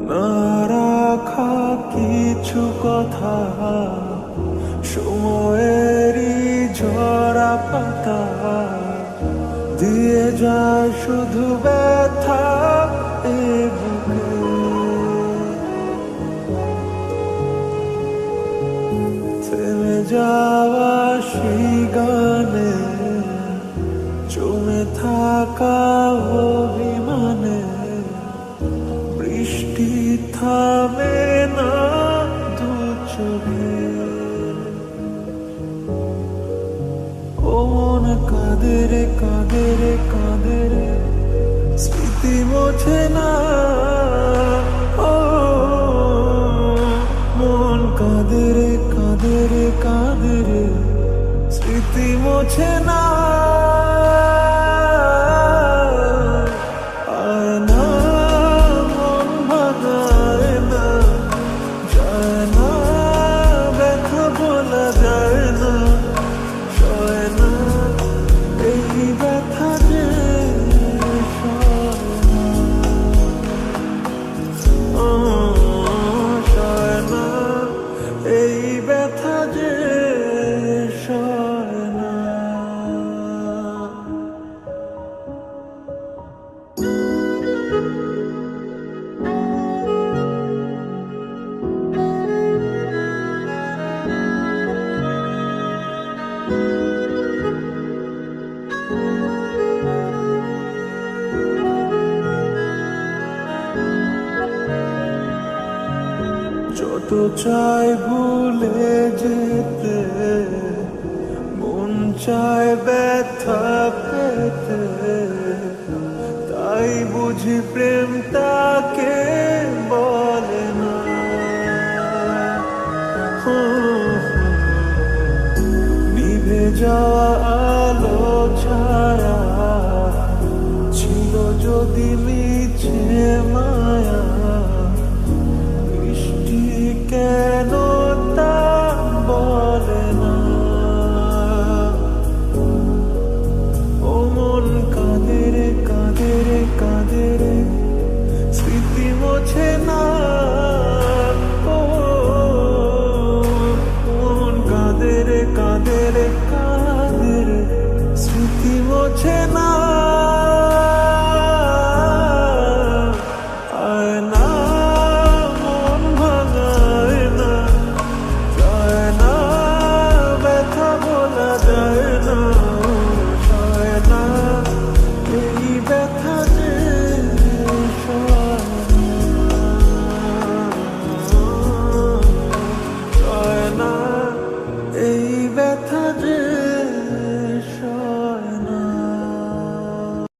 না রাখা কিছু কথা, সময়েরই ঝরা পাতা দিয়ে যায় শুধু ব্যথা এ বুকে। থেমে যাওয়া সেই গানে, জমে থাকা অভিমানে, বৃষ্টি থামে না দু চোখে। ও মন কাঁদে রে কাঁদে রে কাঁদে রে, স্মৃতি মোছে না। ও মন কাঁদে রে কাঁদে রে কাঁদে রে, স্মৃতি মোছে না। আয় না মন ভাঙায় না, যায় না ব্যথা বলা যায় না, সয় না এই ব্যথা যে সয় না। ও সয় না এই ব্যথা যে সয় না। যত চাই ভুলে যেতে, মন চায় ব্যথা পেতে, তাই বুঝি প্রেম তাকে বলে না। নিভে যাওয়া